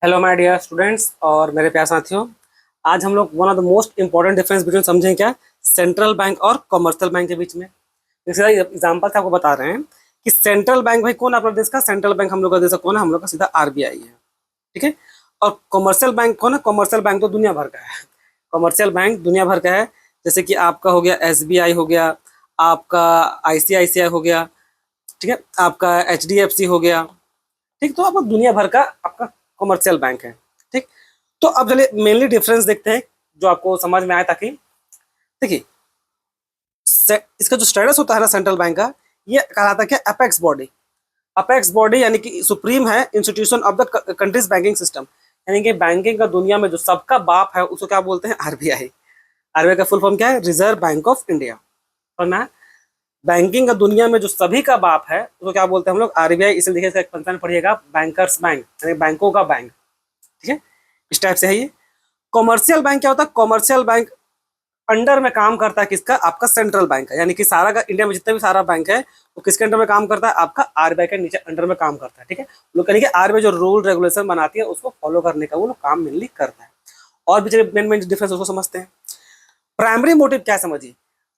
Hello my dear students और मेरे प्यारे साथियों। आज हम लोग one of the most important difference between समझें क्या सेंट्रल बैंक और कमर्शियल बैंक के बीच में। जैसे एग्जांपल से आपको बता रहे हैं कि सेंट्रल बैंक भाई कौन है अपने देश का। सेंट्रल बैंक हम लोग का देश का कौन है, हम लोग का सीधा आरबीआई है। ठीक है। और कमर्शियल बैंक कौन है, कमर्शियल बैंक तो दुनिया भर का है। कमर्शियल बैंक दुनिया भर का है। जैसे कि आपका हो गया एसबीआई हो गया, आपका आईसीआईसीआई हो गया, ठीक है, आपका एचडीएफसी हो गया। ठीक, तो आपको दुनिया भर का आपका कमर्शियल बैंक है। ठीक, तो अब चलिए मेनली डिफरेंस देखते हैं जो आपको समझ में आए, ताकि देखिए इसका जो स्टेटस होता है ना सेंट्रल बैंक का, ये कहलाता है क्या, अपेक्स बॉडी। अपेक्स बॉडी यानी कि सुप्रीम है institution of the countries banking system. यानी कि बैंकिंग का दुनिया में जो सबका बाप है उसको क्या बोलते हैं, आरबीआई। आरबीआई का फुल फॉर्म क्या है, रिजर्व बैंक ऑफ इंडिया। और ना बैंकिंग का दुनिया में जो सभी का बाप है उसको क्या बोलते हैं हम लोग, आरबीआई। इसलिए देखिए इसका एक पंचायत पढ़िएगा, बैंकर्स बैंक यानी बैंकों का बैंक। ठीक है, इस टाइप से है ये। कॉमर्शियल बैंक क्या होता है, कॉमर्शियल बैंक अंडर में काम करता है किसका, आपका सेंट्रल बैंक का। यानी कि सारा का इंडिया में जितना भी सारा बैंक है वो किसके अंडर में काम करता है, आपका आरबीआई के नीचे अंडर में काम करता है। ठीक है, लोग कहेंगे आरबीआई जो रूल रेगुलेशन बनाती है उसको फॉलो करने का वो लोग काम मेनली करता है। और भी चलिए मेन मेन डिफरेंस उसको समझते हैं। प्राइमरी मोटिव क्या समझिए,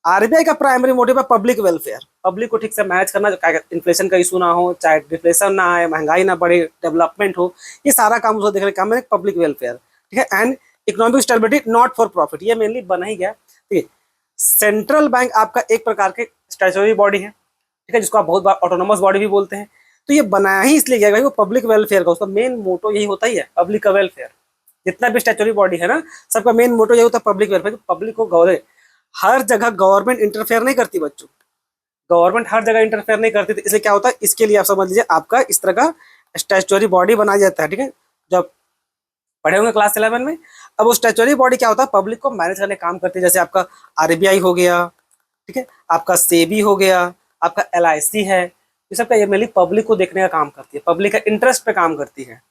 आरबीआई का प्राइमरी मोटिव है पब्लिक वेलफेयर। पब्लिक को ठीक से मैनेज करना, इन्फ्लेशन का इशू ना हो, चाहे डिफ्लेशन ना आए, महंगाई ना बढ़े, डेवलपमेंट हो, ये सारा काम उसको देखने का काम है पब्लिक वेलफेयर। ठीक है, and economic stability not for profit, ये मेनली बना ही गया। ठीक है, सेंट्रल बैंक आपका एक प्रकार के स्टैट्यूटरी बॉडी है। ठीक है, जिसको आप बहुत बार ऑटोनोमस बॉडी भी बोलते हैं। तो ये बनाया ही इसलिए गया भाई वो पब्लिक वेलफेयर का, उसका मेन मोटो यही होता ही है, पब्लिक का वेलफेयर। जितना भी स्टैट्यूटरी बॉडी है ना, सबका मेन मोटो यही होता है पब्लिक वेलफेयर, पब्लिक को गौरे। हर जगह गवर्नमेंट इंटरफेयर नहीं करती बच्चों, गवर्नमेंट हर जगह इंटरफेयर नहीं करती। इसलिए क्या होता है, इसके लिए आप समझ लीजिए आपका इस तरह का स्टैट्यूटरी बॉडी बनाया जाता है। ठीक है, जब पढ़े होंगे क्लास 11 में। अब वो स्टैट्यूटरी बॉडी क्या होता है, पब्लिक को मैनेज करने का काम करती है। जैसे आपका आरबीआई हो गया, ठीक है, आपका सेबी हो गया, आपका एलआईसी है, ये सब का ये मेनली पब्लिक को देखने का काम करती है, पब्लिक का इंटरेस्ट पे काम करती है।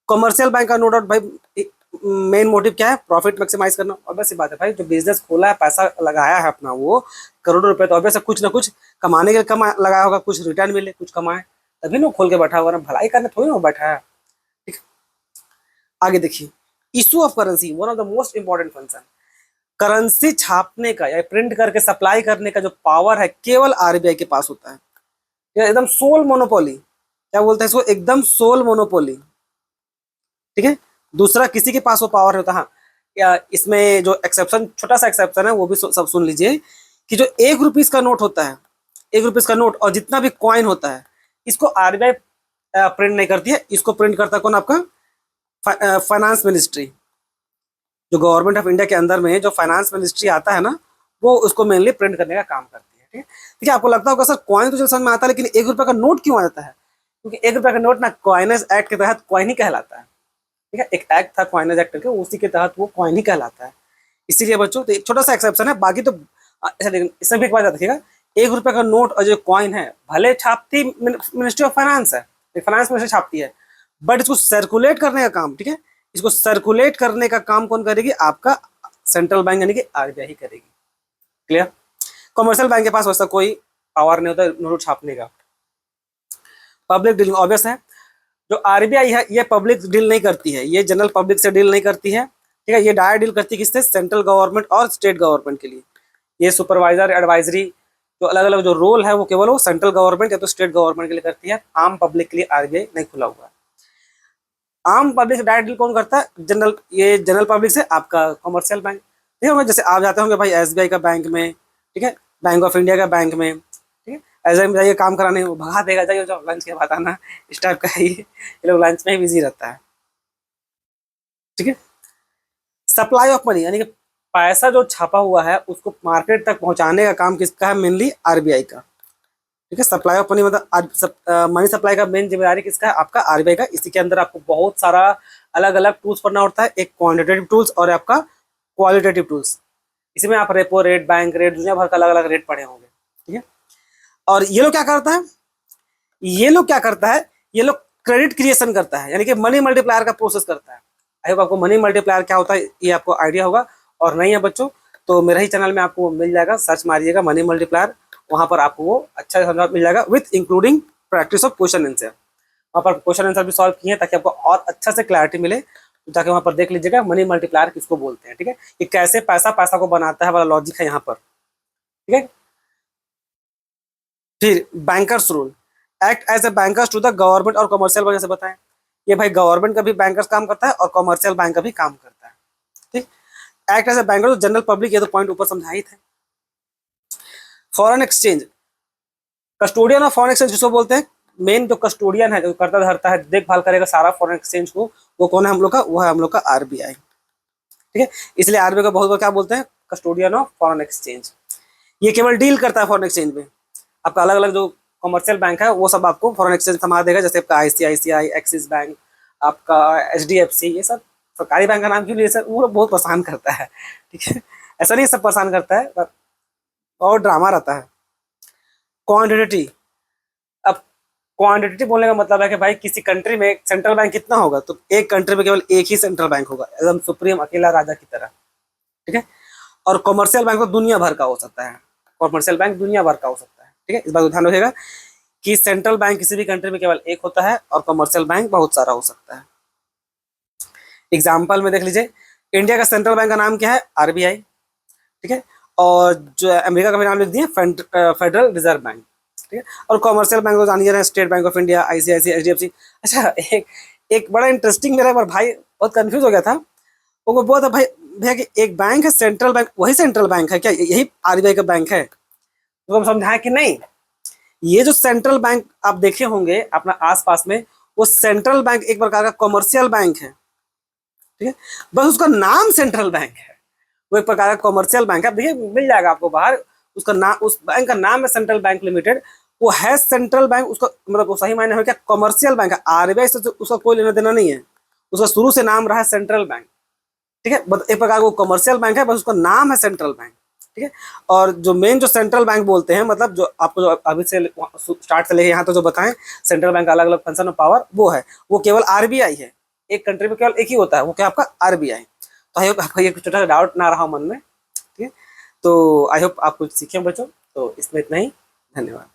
कमर्शियल बैंक का नो डाउट भाई मेन मोटिव क्या है, प्रॉफिट मैक्सिमाइज करना। ऑब्वियस सी बात है भाई, जो बिजनेस खोला है, पैसा लगाया है अपना, वो करोड़ों रुपए, तो ऑब्वियस कुछ ना कुछ कमाने के लिए लगाया होगा, कुछ रिटर्न मिले, कुछ कमाए, तभी ना खोल के बैठा होगा ना, भलाई करने थोड़ी ना बैठा है। ठीक, आगे देखिए, issue of currency one of the most important function. Currency छापने का या प्रिंट करके सप्लाई करने का जो पावर है केवल आरबीआई के पास होता है। ये एकदम सोल मोनोपोली, क्या बोलते हैं इसको, एकदम सोल मोनोपोली। ठीक है, दूसरा किसी के पास वो पावर होता है। हाँ, या इसमें जो एक्सेप्शन, छोटा सा एक्सेप्शन है वो भी सब सुन लीजिए, कि जो 1 रुपीज का नोट होता है, 1 रुपीज का नोट और जितना भी कॉइन होता है, इसको आरबीआई प्रिंट नहीं करती है। इसको प्रिंट करता है कौन, आपका फाइनेंस मिनिस्ट्री। जो गवर्नमेंट ऑफ इंडिया के अंदर में जो फाइनेंस मिनिस्ट्री आता है ना, वो उसको मेनली प्रिंट करने का काम करती है। ठीक है, देखिए आपको लगता होगा सर कॉइन तो चल समझ में आता है, लेकिन 1 रुपए का नोट क्यों आ जाता है, क्योंकि 1 रुपए का नोट ना कॉइनेज एक्ट के तहत कॉइन ही कहलाता है। ठीक है, एक एक्ट था कॉइनेज एक्ट करके, उसी के तहत वो कॉइन ही कहलाता है। इसीलिए बच्चों तो एक छोटा सा एक्सेप्शन है, बाकी तो अच्छा। लेकिन इसमें भी एक बात याद रखिएगा, 1 रुपए का नोट और जो कॉइन है भले छापती मिनिस्ट्री ऑफ फाइनेंस है, फाइनेंस मिनिस्ट्री छापती है, बट इसको सर्कुलेट करने का काम, ठीक है, इसको सर्कुलेट करने का काम कौन करेगी, आपका सेंट्रल बैंक यानी कि आरबीआई ही करेगी। क्लियर। कमर्शियल बैंक के पास वैसा कोई पावर नहीं होता नोट छापने का। पब्लिक डीलिंग ऑब्वियस है, जो आरबीआई है ये पब्लिक डील नहीं करती है, ये जनरल पब्लिक से डील नहीं करती है। ठीक है, ये डायरेक्ट डील करती है किससे, सेंट्रल गवर्नमेंट और स्टेट गवर्नमेंट के लिए। ये सुपरवाइजर एडवाइजरी जो अलग अलग जो रोल है वो केवल वो सेंट्रल गवर्नमेंट या तो स्टेट गवर्नमेंट के लिए करती है। आम पब्लिक के लिए आरबीआई नहीं खुला हुआ है। आम पब्लिक से डायरेक्ट डील कौन करता है, जनरल, ये जनरल पब्लिक से आपका कमर्शियल बैंक। ठीक है, जैसे आप जाते होंगे भाई एसबीआई का बैंक में, ठीक है, बैंक ऑफ इंडिया का बैंक में, ठीक है, एसबीआई में जाइए काम कराने, वो भगा देगा, जाइए जाओ लंच के बाद आना, इस टाइप का है ये लोग लंच में ही बिजी रहता है। ठीक है, सप्लाई ऑफ मनी यानी कि पैसा जो छापा हुआ है उसको मार्केट तक पहुंचाने का काम किसका है, मेनली आरबीआई का। ठीक है, सप्लाई ऑफ मनी मतलब मनी सप्लाई का मेन जिम्मेदारी किसका है, आपका आरबीआई का। इसी के अंदर आपको बहुत सारा अलग अलग टूल्स पढ़ना होता है, एक क्वांटिटेटिव टूल्स और आपका क्वालिटेटिव टूल्स। इसमें आप रेपो रेट, बैंक रेट, दुनिया भर का अलग अलग रेट पढ़े होंगे। ठीक है, और ये लोग क्या करता है, ये लोग क्या करता है, ये लोग क्रेडिट क्रिएशन करता है, यानी कि मनी मल्टीप्लायर का प्रोसेस करता है। आई होप आपको मनी मल्टीप्लायर क्या होता है ये आपको आइडिया होगा, और नहीं है बच्चों तो मेरे ही चैनल में आपको मिल जाएगा, सर्च मारिएगा मनी मल्टीप्लायर, वहां पर आपको वो अच्छा समझ मिल जाएगा with including practice of question answer. वहाँ पर क्वेश्चन आंसर भी सॉल्व किए हैं ताकि आपको और अच्छा से क्लैरिटी मिले। तो जाके वहाँ पर देख लीजिएगा मनी मल्टीप्लायर किसको बोलते हैं, ठीक है, कि कैसे पैसा पैसा को बनाता है वाला लॉजिक है यहाँ पर, ठीक है। फिर bankers rule, act as a bankers to the government और कमर्शियल बैंक, जैसे बताएं ये भाई गवर्नमेंट का भी बैंकर्स काम करता है और कमर्शियल बैंक का भी काम करता है, ठीक। एक्ट एज ए बैंकर तो जनरल पब्लिक, ये तो पॉइंट ऊपर समझाई थे। Foreign exchange, custodian of foreign exchange जिसको बोलते हैं, मेन जो कस्टोडियन है, जो करता धरता है, देखभाल करेगा सारा फॉरेन एक्सचेंज को, वो कौन है हम लोग का, वो है हम लोग का आरबीआई, ठीक है। इसलिए आरबीआई को बहुत बार क्या बोलते हैं, कस्टोडियन ऑफ फॉरेन एक्सचेंज। ये केवल डील करता है फॉरेन एक्सचेंज में। आपका अलग अलग जो कमर्शियल बैंक है वो सब आपको फॉरेन एक्सचेंज संभाल देगा, जैसे आपका आईसीआईसीआई, एक्सिस बैंक, आपका एचडीएफसी, ये सब सरकारी बैंक का नाम क्यों लिए सर, वो बहुत परेशान करता है, ठीक है। ऐसा नहीं सब परेशान करता है, और ड्रामा रहता है। क्वांटिटी, अब क्वांटिटी बोलने का मतलब है कि भाई किसी कंट्री में सेंट्रल बैंक कितना होगा, तो एक कंट्री में केवल एक ही सेंट्रल बैंक होगा, एकदम सुप्रीम अकेला राजा की तरह, ठीक है। और कमर्शियल बैंक तो दुनिया भर का हो सकता है, कमर्शियल बैंक दुनिया भर का हो सकता है, ठीक है। इस बात को ध्यान रखिएगा कि सेंट्रल बैंक किसी भी कंट्री में केवल एक होता है और कमर्शियल बैंक बहुत सारा हो सकता है। एग्जाम्पल में देख लीजिए, इंडिया का सेंट्रल बैंक का नाम क्या है, आरबीआई, ठीक है। और जो अमेरिका का भी नाम लिख दिए, फेडरल रिजर्व बैंक, ठीक है। और कमर्शियल बैंक को जानिए, state bank of India, ICICI, HDFC. अच्छा, एक बड़ा इंटरेस्टिंग, मेरा एक बार भाई बहुत कंफ्यूज हो गया था, वो बोला था भाई भैया कि एक बैंक है सेंट्रल बैंक, वही सेंट्रल बैंक है क्या, यही आरबीआई का बैंक है? तो हम समझाएं कि नहीं, ये जो सेंट्रल बैंक आप देखे होंगे अपना आसपास में, वो सेंट्रल बैंक एक प्रकार का कमर्शियल बैंक है, ठीक है। बस उसका नाम सेंट्रल बैंक है, वो एक प्रकार का कमर्शियल बैंक है। देखिए मिल जाएगा आपको बाहर, उसका नाम, उस बैंक का नाम है सेंट्रल बैंक लिमिटेड, वो है सेंट्रल बैंक, उसका मतलब वो सही मायने में क्या कमर्शियल बैंक है, आरबीआई से उसका कोई लेना देना नहीं है, उसका शुरू से नाम रहा है सेंट्रल बैंक, ठीक है। एक प्रकार का कमर्शियल बैंक है, बस उसका नाम है सेंट्रल बैंक, ठीक है। और जो मेन जो सेंट्रल बैंक बोलते हैं, मतलब जो आपको जो अभी से स्टार्ट से लेके यहाँ तक जो बताएं सेंट्रल बैंक का अलग अलग फंक्शन ऑफ पावर, वो है, वो केवल आरबीआई है। एक कंट्री में केवल एक ही होता है, वो क्या आपका आरबीआई। तो आई होप आपको ये छोटा सा डाउट ना रहा मन में, ठीक है। तो आई होप आप कुछ सीखे बच्चों, तो इसमें इतना ही, धन्यवाद।